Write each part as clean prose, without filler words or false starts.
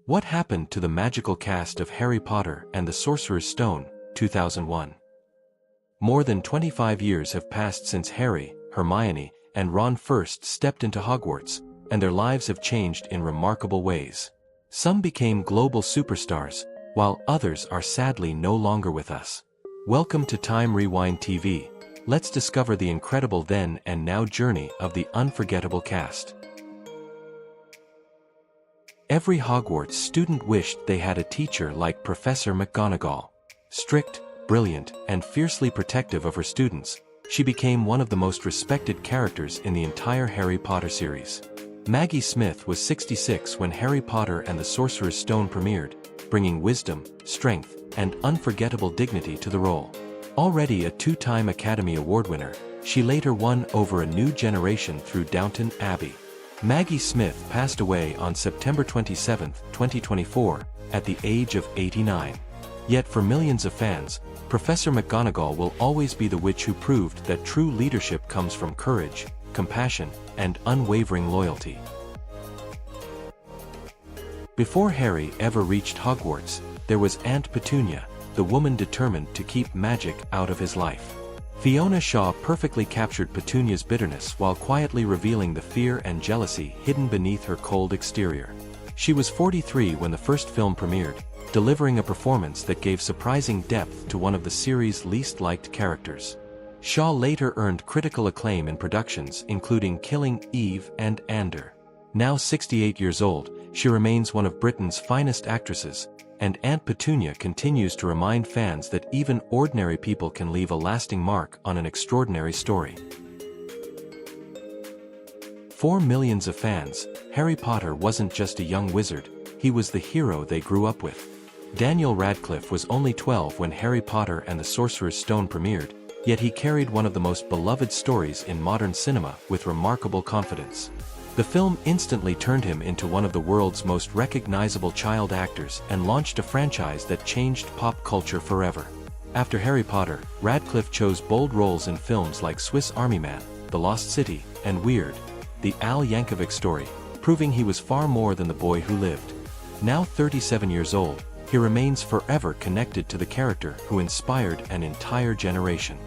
What happened to the magical cast of Harry Potter and the Sorcerer's Stone, 2001? More than 25 years have passed since Harry, Hermione, and Ron first stepped into Hogwarts, and their lives have changed in remarkable ways. Some became global superstars, while others are sadly no longer with us. Welcome to Time Rewind TV. Let's discover the incredible then and now journey of the unforgettable cast. Every Hogwarts student wished they had a teacher like Professor McGonagall. Strict, brilliant, and fiercely protective of her students, she became one of the most respected characters in the entire Harry Potter series. Maggie Smith was 66 when Harry Potter and the Sorcerer's Stone premiered, bringing wisdom, strength, and unforgettable dignity to the role. Already a two-time Academy Award winner, she later won over a new generation through Downton Abbey. Maggie Smith passed away on September 27, 2024, at the age of 89. Yet for millions of fans, Professor McGonagall will always be the witch who proved that true leadership comes from courage, compassion, and unwavering loyalty. Before Harry ever reached Hogwarts, there was Aunt Petunia, the woman determined to keep magic out of his life. Fiona Shaw perfectly captured Petunia's bitterness while quietly revealing the fear and jealousy hidden beneath her cold exterior. She was 43 when the first film premiered, delivering a performance that gave surprising depth to one of the series' least liked characters. Shaw later earned critical acclaim in productions including Killing Eve and Ander. Now 68 years old, she remains one of Britain's finest actresses, and Aunt Petunia continues to remind fans that even ordinary people can leave a lasting mark on an extraordinary story. For millions of fans, Harry Potter wasn't just a young wizard, he was the hero they grew up with. Daniel Radcliffe was only 12 when Harry Potter and the Sorcerer's Stone premiered, yet he carried one of the most beloved stories in modern cinema with remarkable confidence. The film instantly turned him into one of the world's most recognizable child actors and launched a franchise that changed pop culture forever. After Harry Potter, Radcliffe chose bold roles in films like Swiss Army Man, The Lost City, and Weird, the Al Yankovic story, proving he was far more than the boy who lived. Now 37 years old, he remains forever connected to the character who inspired an entire generation.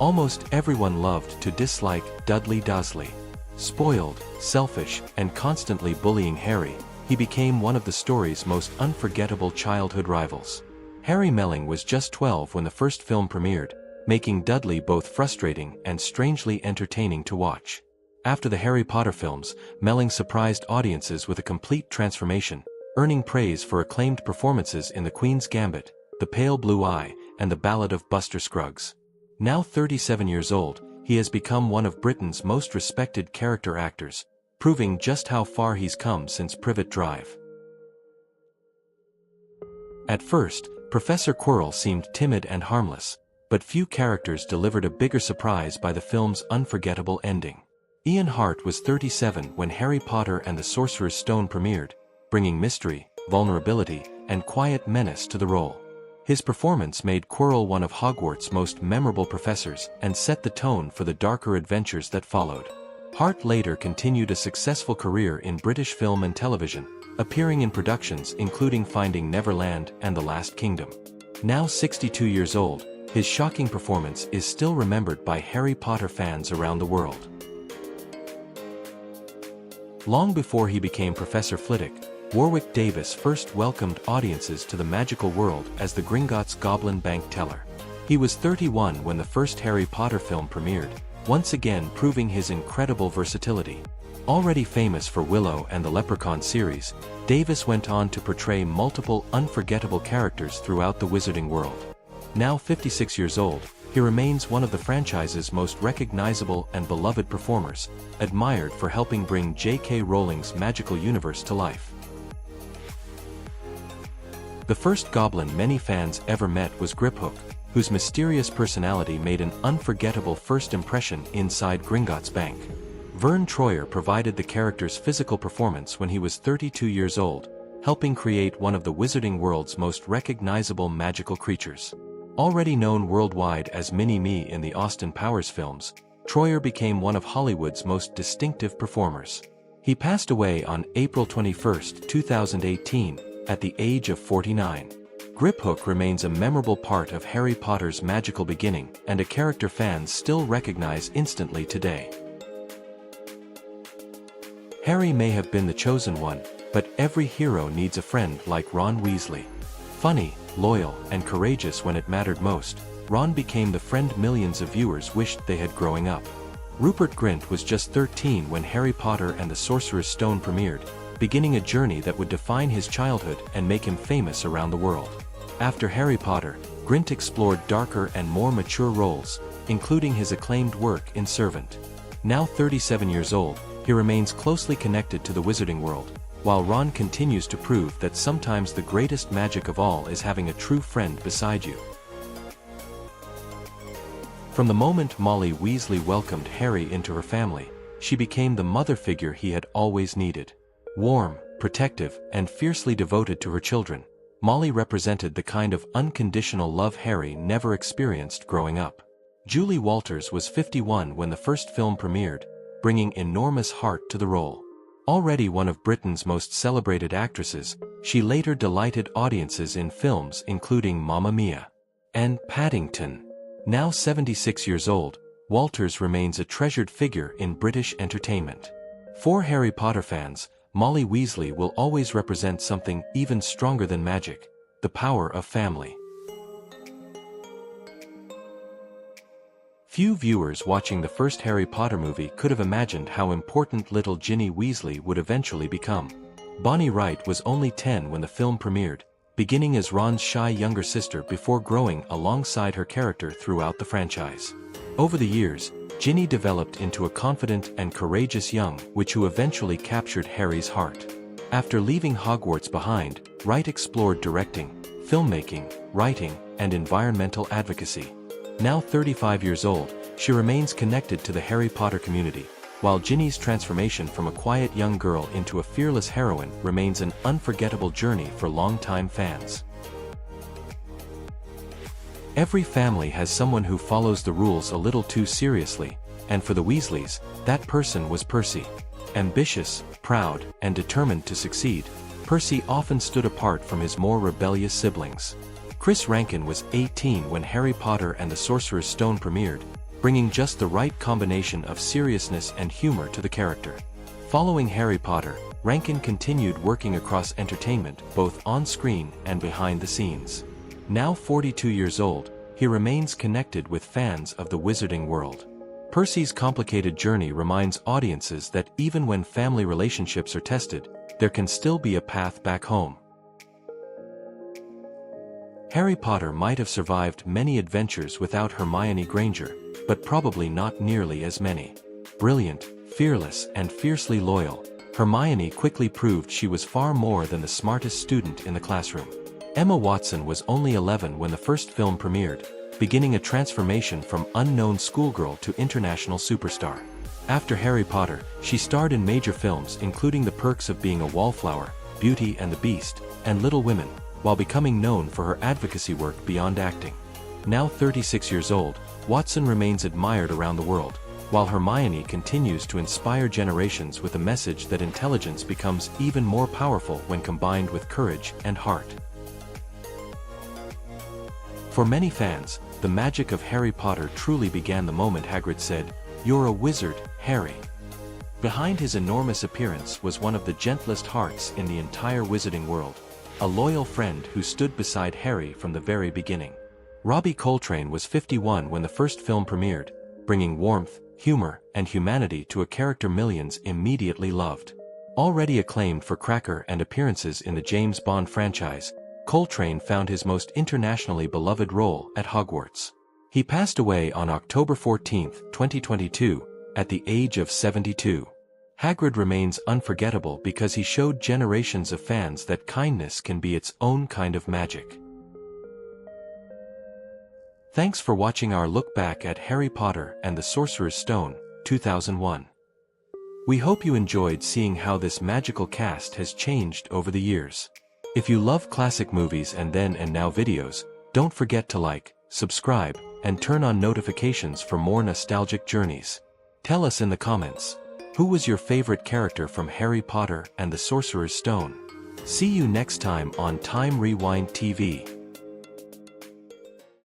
Almost everyone loved to dislike Dudley Dursley. Spoiled, selfish, and constantly bullying Harry, he became one of the story's most unforgettable childhood rivals. Harry Melling was just 12 when the first film premiered, making Dudley both frustrating and strangely entertaining to watch. After the Harry Potter films, Melling surprised audiences with a complete transformation, earning praise for acclaimed performances in The Queen's Gambit, The Pale Blue Eye, and The Ballad of Buster Scruggs. Now 37 years old, he has become one of Britain's most respected character actors, proving just how far he's come since Privet Drive. At first, Professor Quirrell seemed timid and harmless, but few characters delivered a bigger surprise by the film's unforgettable ending. Ian Hart was 37 when Harry Potter and the Sorcerer's Stone premiered, bringing mystery, vulnerability, and quiet menace to the role. His performance made Quirrell one of Hogwarts' most memorable professors and set the tone for the darker adventures that followed. Hart later continued a successful career in British film and television, appearing in productions including Finding Neverland and The Last Kingdom. Now 62 years old, his shocking performance is still remembered by Harry Potter fans around the world. Long before he became Professor Flitwick, Warwick Davis first welcomed audiences to the magical world as the Gringotts Goblin Bank Teller. He was 31 when the first Harry Potter film premiered, once again proving his incredible versatility. Already famous for Willow and the Leprechaun series, Davis went on to portray multiple unforgettable characters throughout the wizarding world. Now 56 years old, he remains one of the franchise's most recognizable and beloved performers, admired for helping bring J.K. Rowling's magical universe to life. The first goblin many fans ever met was Griphook, whose mysterious personality made an unforgettable first impression inside Gringotts Bank. Vern Troyer provided the character's physical performance when he was 32 years old, helping create one of the wizarding world's most recognizable magical creatures. Already known worldwide as Mini-Me in the Austin Powers films, Troyer became one of Hollywood's most distinctive performers. He passed away on April 21, 2018, at the age of 49. Griphook remains a memorable part of Harry Potter's magical beginning and a character fans still recognize instantly today. Harry may have been the chosen one, but every hero needs a friend like Ron Weasley. Funny, loyal, and courageous when it mattered most, Ron became the friend millions of viewers wished they had growing up. Rupert Grint was just 13 when Harry Potter and the Sorcerer's Stone premiered, beginning a journey that would define his childhood and make him famous around the world. After Harry Potter, Grint explored darker and more mature roles, including his acclaimed work in Servant. Now 37 years old, he remains closely connected to the wizarding world, while Ron continues to prove that sometimes the greatest magic of all is having a true friend beside you. From the moment Molly Weasley welcomed Harry into her family, she became the mother figure he had always needed. Warm, protective, and fiercely devoted to her children, Molly represented the kind of unconditional love Harry never experienced growing up. Julie Walters was 51 when the first film premiered, bringing enormous heart to the role. Already one of Britain's most celebrated actresses, she later delighted audiences in films including Mamma Mia and Paddington. Now 76 years old, Walters remains a treasured figure in British entertainment. For Harry Potter fans, Molly Weasley will always represent something even stronger than magic: the power of family. Few viewers watching the first Harry Potter movie could have imagined how important little Ginny Weasley would eventually become. Bonnie Wright was only 10 when the film premiered, beginning as Ron's shy younger sister before growing alongside her character throughout the franchise. Over the years, Ginny developed into a confident and courageous young witch who eventually captured Harry's heart. After leaving Hogwarts behind, Wright explored directing, filmmaking, writing, and environmental advocacy. Now 35 years old, she remains connected to the Harry Potter community, while Ginny's transformation from a quiet young girl into a fearless heroine remains an unforgettable journey for longtime fans. Every family has someone who follows the rules a little too seriously, and for the Weasleys, that person was Percy. Ambitious, proud, and determined to succeed, Percy often stood apart from his more rebellious siblings. Chris Rankin was 18 when Harry Potter and the Sorcerer's Stone premiered, bringing just the right combination of seriousness and humor to the character. Following Harry Potter, Rankin continued working across entertainment both on-screen and behind the scenes. Now 42 years old, he remains connected with fans of the wizarding world. Percy's complicated journey reminds audiences that even when family relationships are tested, there can still be a path back home. Harry Potter might have survived many adventures without Hermione Granger, but probably not nearly as many. Brilliant, fearless, and fiercely loyal, Hermione quickly proved she was far more than the smartest student in the classroom. Emma Watson was only 11 when the first film premiered, beginning a transformation from unknown schoolgirl to international superstar. After Harry Potter, she starred in major films including The Perks of Being a Wallflower, Beauty and the Beast, and Little Women, while becoming known for her advocacy work beyond acting. Now 36 years old, Watson remains admired around the world, while Hermione continues to inspire generations with a message that intelligence becomes even more powerful when combined with courage and heart. For many fans, the magic of Harry Potter truly began the moment Hagrid said, "You're a wizard, Harry." Behind his enormous appearance was one of the gentlest hearts in the entire wizarding world, a loyal friend who stood beside Harry from the very beginning. Robbie Coltrane was 51 when the first film premiered, bringing warmth, humor, and humanity to a character millions immediately loved. Already acclaimed for cracker and appearances in the James Bond franchise, Coltrane found his most internationally beloved role at Hogwarts. He passed away on October 14, 2022, at the age of 72. Hagrid remains unforgettable because he showed generations of fans that kindness can be its own kind of magic. Thanks for watching our look back at Harry Potter and the Sorcerer's Stone, 2001. We hope you enjoyed seeing how this magical cast has changed over the years. If you love classic movies and then and now videos, don't forget to like, subscribe, and turn on notifications for more nostalgic journeys. Tell us in the comments, Who was your favorite character from Harry Potter and the Sorcerer's Stone? See you next time on Time Rewind TV.